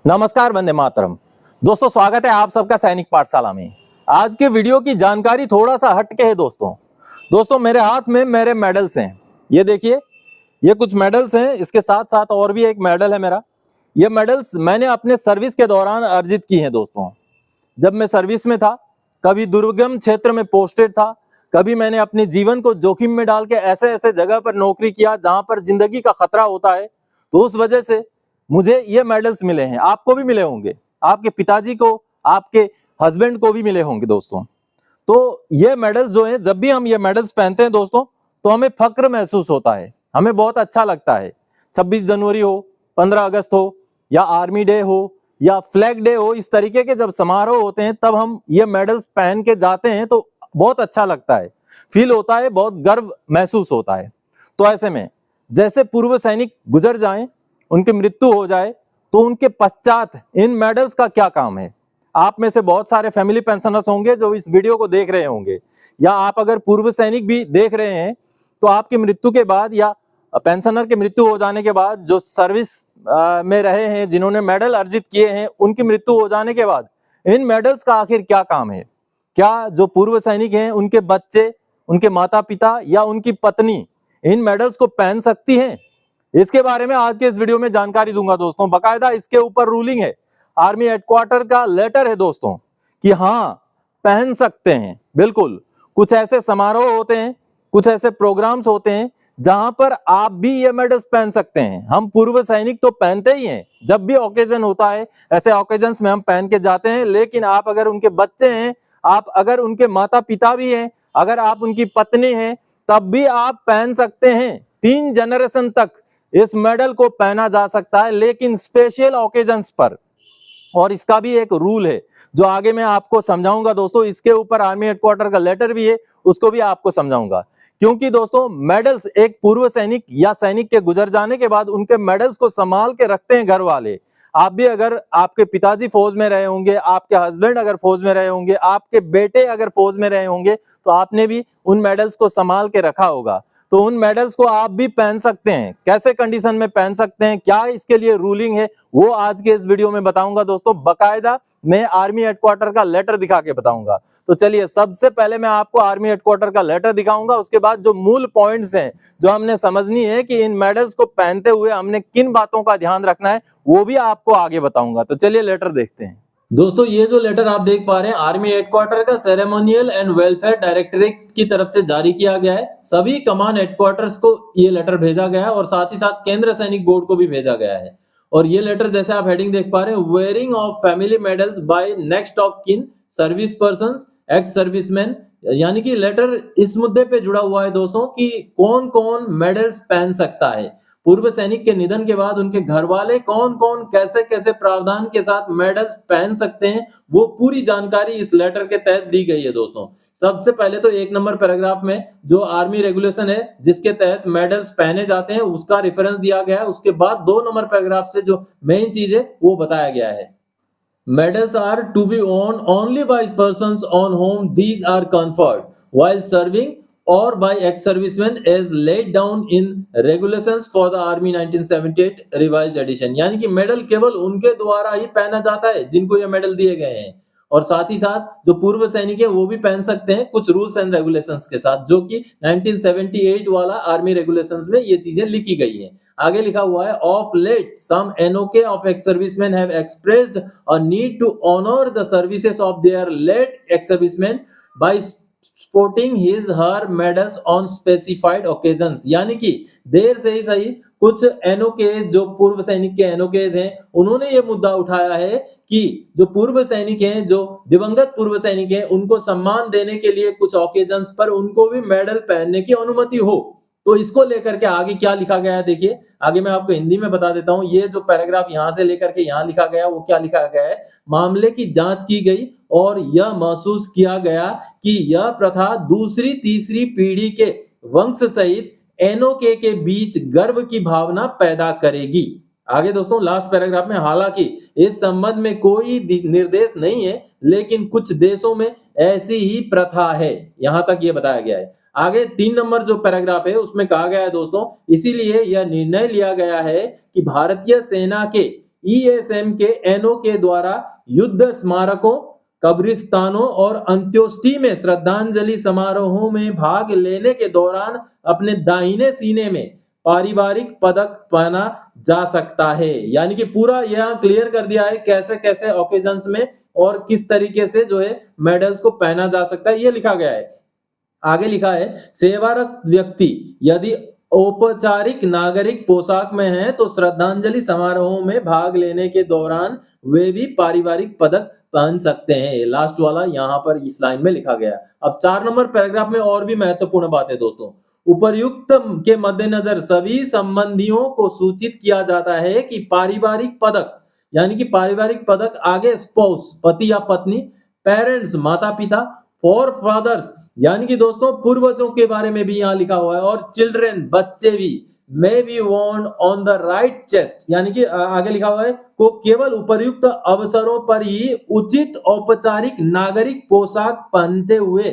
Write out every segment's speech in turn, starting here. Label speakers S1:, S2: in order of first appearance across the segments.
S1: नमस्कार, वंदे मातरम। दोस्तों, स्वागत है आप सबका सैनिक पाठशाला में। आज के वीडियो की जानकारी थोड़ा सा हटके है दोस्तों मेरे हाथ में मेरे मेडल्स हैं। ये देखिए, ये कुछ मेडल्स हैं। इसके साथ साथ और भी एक मेडल है मेरा। ये मेडल्स मैंने अपने सर्विस के दौरान अर्जित की हैं दोस्तों। जब मैं सर्विस में था, कभी दुर्गम क्षेत्र में पोस्टेड था, कभी मैंने अपने जीवन को जोखिम में डाल के ऐसे ऐसे जगह पर नौकरी किया जहां पर जिंदगी का खतरा होता है। तो उस वजह से मुझे ये मेडल्स मिले हैं। आपको भी मिले होंगे, आपके पिताजी को, आपके हस्बैंड को भी मिले होंगे दोस्तों। तो ये मेडल्स जो हैं, जब भी हम ये मेडल्स पहनते हैं दोस्तों, तो हमें फक्र महसूस होता है, हमें बहुत अच्छा लगता है। 26 जनवरी हो, 15 अगस्त हो, या आर्मी डे हो, या फ्लैग डे हो, इस तरीके के जब समारोह होते हैं तब हम ये मेडल्स पहन के जाते हैं तो बहुत अच्छा लगता है, फील होता है, बहुत गर्व महसूस होता है। तो ऐसे में जैसे पूर्व सैनिक गुजर जाएं, उनकी मृत्यु हो जाए, तो उनके पश्चात इन मेडल्स का क्या काम है। आप में से बहुत सारे फैमिली पेंशनर्स होंगे जो इस वीडियो को देख रहे होंगे, या आप अगर पूर्व सैनिक भी देख रहे हैं तो आपकी मृत्यु के बाद या पेंशनर की मृत्यु हो जाने के बाद जो सर्विस में रहे हैं, जिन्होंने मेडल अर्जित किए हैं, उनकी मृत्यु हो जाने के बाद इन मेडल्स का आखिर क्या काम है। क्या जो पूर्व सैनिक हैं उनके बच्चे, उनके माता पिता या उनकी पत्नी इन मेडल्स को पहन सकती हैं? इसके बारे में आज के इस वीडियो में जानकारी दूंगा दोस्तों। बकायदा इसके ऊपर रूलिंग है, आर्मी हेडक्वार्टर का लेटर है दोस्तों, कि हाँ, पहन सकते हैं। बिल्कुल, कुछ ऐसे समारोह होते हैं, कुछ ऐसे प्रोग्राम्स होते हैं जहां पर आप भी ये मेडल्स पहन सकते हैं। हम पूर्व सैनिक तो पहनते ही हैं, जब भी ओकेजन होता है ऐसे ओकेजन्स में हम पहन के जाते हैं। लेकिन आप अगर उनके बच्चे हैं, आप अगर उनके माता पिता भी हैं, अगर आप उनकी पत्नी हैं, तब भी आप पहन सकते हैं। 3 जनरेशन तक इस मेडल को पहना जा सकता है, लेकिन स्पेशल ओकेजन्स पर। और इसका भी एक रूल है जो आगे मैं आपको समझाऊंगा दोस्तों। इसके ऊपर आर्मी हेडक्वार्टर का लेटर भी है, उसको भी आपको समझाऊंगा। क्योंकि दोस्तों, मेडल्स एक पूर्व सैनिक या सैनिक के गुजर जाने के बाद उनके मेडल्स को संभाल के रखते हैं घर वाले। आप भी, अगर आपके पिताजी फौज में रहे होंगे, आपके हस्बैंड अगर फौज में रहे होंगे, आपके बेटे अगर फौज में रहे होंगे, तो आपने भी उन मेडल्स को संभाल के रखा होगा। तो उन मेडल्स को आप भी पहन सकते हैं। कैसे कंडीशन में पहन सकते हैं, क्या इसके लिए रूलिंग है, वो आज के इस वीडियो में बताऊंगा दोस्तों। बकायदा मैं आर्मी हेडक्वार्टर का लेटर दिखा के बताऊंगा। तो चलिए, सबसे पहले मैं आपको आर्मी हेडक्वार्टर का लेटर दिखाऊंगा। उसके बाद जो मूल पॉइंट्स हैं जो हमने समझनी है कि इन मेडल्स को पहनते हुए हमने किन बातों का ध्यान रखना है, वो भी आपको आगे बताऊंगा। तो चलिए लेटर देखते हैं दोस्तों। ये जो लेटर आप देख पा रहे हैं, आर्मी हेडक्वार्टर का सेरेमोनियल एंड वेलफेयर डायरेक्टरेट की तरफ से जारी किया गया है। सभी कमांड हेडक्वार्टर्स को ये लेटर भेजा गया है और साथ ही साथ केंद्र सैनिक बोर्ड को भी भेजा गया है। और ये लेटर, जैसे आप हेडिंग देख पा रहे हैं, wearing of family medals by next of kin service persons ex serviceman, यानी कि लेटर इस मुद्दे पे जुड़ा हुआ है दोस्तों कि कौन कौन मेडल्स पहन सकता है। पूर्व सैनिक के निधन के बाद उनके घर वाले कौन कौन कैसे कैसे प्रावधान के साथ मेडल्स पहन सकते हैं, वो पूरी जानकारी इस लेटर के तहत दी गई है दोस्तों। सबसे पहले तो 1 नंबर पैराग्राफ में जो आर्मी रेगुलेशन है जिसके तहत मेडल्स पहने जाते हैं, उसका रेफरेंस दिया गया है। उसके बाद 2 नंबर पैराग्राफ से जो मेन चीज है वो बताया गया है। Medals are to be worn only by persons on whom these are conferred while serving or by ex-servicemen as laid down in regulations for the Army 1978 revised edition। यानी कि मेडल केवल उनके द्वारा ही पहना जाता है जिनको ये मेडल दिए गए हैं, और साथ ही साथ जो पूर्व सैनिक है वो भी पहन सकते हैं कुछ रूल्स एंड रेगुलेशंस के साथ, जो कि 1978 वाला आर्मी रेगुलेशंस में ये चीजें लिखी गई हैं। आगे लिखा हुआ है, of late some NOK of ex serviceman have expressed a need to honour the services of their late ex serviceman by sporting his her medals on specified occasions. यानी कि देर से ही सही कुछ एनओके, जो पूर्व सैनिक के एनओकेज हैं, उन्होंने ये मुद्दा उठाया है कि जो पूर्व सैनिक हैं, जो दिवंगत पूर्व सैनिक हैं, उनको सम्मान देने के लिए कुछ ओकेजन्स पर उनको भी मेडल पहनने की अनुमति हो। तो इसको लेकर के आगे क्या लिखा गया है, देखिए। आगे मैं आपको हिंदी में बता देता हूं। ये जो पैराग्राफ यहां से लेकर के यहां लिखा गया, वो क्या लिखा गया है, मामले की जांच की गई और यह महसूस किया गया कि यह प्रथा दूसरी तीसरी पीढ़ी के वंश सहित एनओके के बीच गर्व की भावना पैदा करेगी। आगे दोस्तों लास्ट पैराग्राफ में, हालांकि इस संबंध में कोई निर्देश नहीं है, लेकिन कुछ देशों में ऐसी ही प्रथा है। यहां तक ये बताया गया है। आगे 3 नंबर जो पैराग्राफ है उसमें कहा गया है दोस्तों, इसीलिए यह निर्णय लिया गया है कि भारतीय सेना के ईएसएम के एनओ के द्वारा युद्ध स्मारकों, कब्रिस्तानों और अंत्योष्टि में श्रद्धांजलि समारोहों में भाग लेने के दौरान अपने दाहिने सीने में पारिवारिक पदक पहना जा सकता है। यानी कि पूरा यहाँ क्लियर कर दिया है कैसे कैसे ओकेजन्स में और किस तरीके से जो है मेडल्स को पहना जा सकता है, ये लिखा गया है। आगे लिखा है सेवारत व्यक्ति यदि औपचारिक नागरिक पोशाक में है तो श्रद्धांजलि समारोहों में भाग लेने के दौरान वे भी पारिवारिक पदक पहन सकते हैं। लास्ट वाला यहाँ पर इस लाइन में लिखा गया। अब 4 नंबर पैराग्राफ में और भी महत्वपूर्ण बात है दोस्तों। उपर्युक्त के मद्देनजर सभी संबंधियों को सूचित किया जाता है कि पारिवारिक पदक यानी कि पारिवारिक पदक आगे स्पाउस पति या पत्नी, पेरेंट्स माता पिता, फॉर फादर्स यानी कि दोस्तों पूर्वजों के बारे में भी यहाँ लिखा हुआ है, और चिल्ड्रन बच्चे भी, may be worn on the right chest यानी कि आगे लिखा हुआ है को केवल उपर्युक्त अवसरों पर ही उचित औपचारिक नागरिक पोशाक पहनते हुए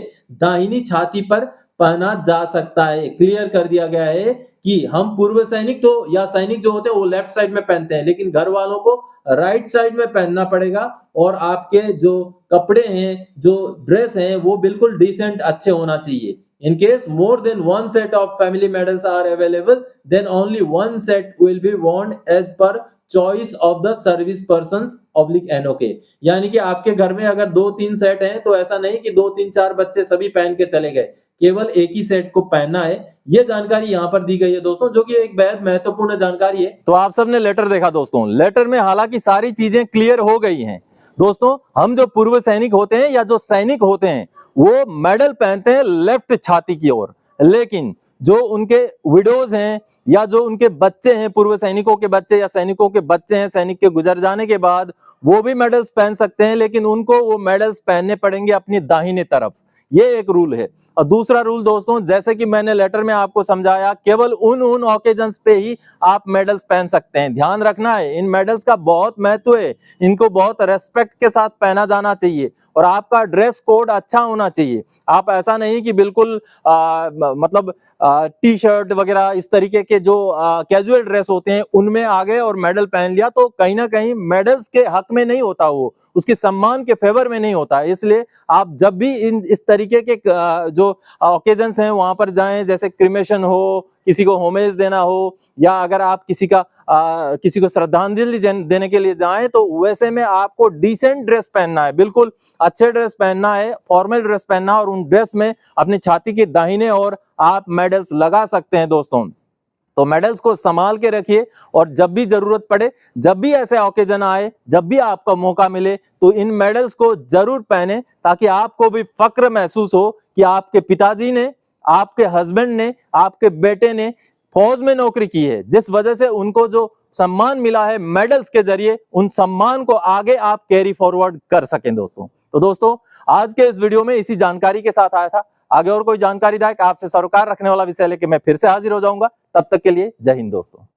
S1: दाहिनी छाती पर पहना जा सकता है। क्लियर कर दिया गया है कि हम पूर्व सैनिक तो या सैनिक जो होते हैं वो लेफ्ट साइड में पहनते हैं, लेकिन घर वालों को राइट साइड में पहनना पड़ेगा, और आपके जो कपड़े हैं, जो ड्रेस हैं, वो बिल्कुल डिसेंट अच्छे होना चाहिए। In case more than one set of family medals are available, then only one set will be worn as per choice of the service persons / NOK। यानी कि आपके घर में अगर 2-3 सेट हैं तो ऐसा नहीं कि 2-3-4 बच्चे सभी पहन के चले गए, केवल एक ही सेट को पहनना है। ये जानकारी यहाँ पर दी गई है दोस्तों, जो कि एक बेहद महत्वपूर्ण जानकारी है। तो आप सबने लेटर देखा दोस्तों, लेटर में हालांकि सारी चीजें क्लियर हो गई हैं। दोस्तों हम जो पूर्व सैनिक होते हैं या जो सैनिक होते हैं वो मेडल पहनते हैं लेफ्ट छाती की ओर, लेकिन जो उनके विडोज हैं या जो उनके बच्चे हैं, पूर्व सैनिकों के बच्चे या सैनिकों के बच्चे हैं, सैनिक के गुजर जाने के बाद वो भी मेडल्स पहन सकते हैं, लेकिन उनको वो मेडल्स पहनने पड़ेंगे अपनी दाहिने तरफ। ये एक रूल है। और दूसरा रूल दोस्तों, जैसे कि मैंने लेटर में आपको समझाया, केवल उन ऑकेजन्स पे ही आप मेडल्स पहन सकते हैं। ध्यान रखना है, इन मेडल्स का बहुत महत्व है, इनको बहुत रेस्पेक्ट के साथ पहना जाना चाहिए, और आपका ड्रेस कोड अच्छा होना चाहिए। आप ऐसा नहीं कि बिल्कुल मतलब टी शर्ट वगैरह इस तरीके के जो कैजुअल ड्रेस होते हैं उनमें आ गए और मेडल पहन लिया, तो कहीं ना कहीं मेडल्स के हक में नहीं होता, वो उसके सम्मान के फेवर में नहीं होता। इसलिए आप जब भी इस तरीके के जो ओकेजन्स हैं वहां पर जाएं, जैसे क्रिमेशन हो, किसी को होमेज देना हो, या अगर आप किसी को श्रद्धांजलि देने के लिए जाएं, तो वैसे में आपको डिसेंट ड्रेस पहनना है, बिल्कुल अच्छे ड्रेस पहनना है, फॉर्मल ड्रेस पहनना, और उन ड्रेस में अपनी छाती के दाहिने और आप मेडल्स लगा सकते हैं दोस्तों। तो मेडल्स को संभाल के रखिए, और जब भी जरूरत पड़े, जब भी ऐसे ओकेजन आए, जब भी आपका मौका मिले, तो इन मेडल्स को जरूर पहने, ताकि आपको भी फक्र महसूस हो कि आपके पिताजी ने, आपके हस्बैंड ने, आपके बेटे ने फौज में नौकरी की है, जिस वजह से उनको जो सम्मान मिला है मेडल्स के जरिए, उन सम्मान को आगे आप कैरी फॉरवर्ड कर सकें दोस्तों। तो दोस्तों आज के इस वीडियो में इसी जानकारी के साथ आया था। आगे और कोई जानकारीदायक आपसे सरोकार रखने वाला विषय लेके मैं फिर से हाजिर हो जाऊंगा। तब तक के लिए जय हिंद दोस्तों।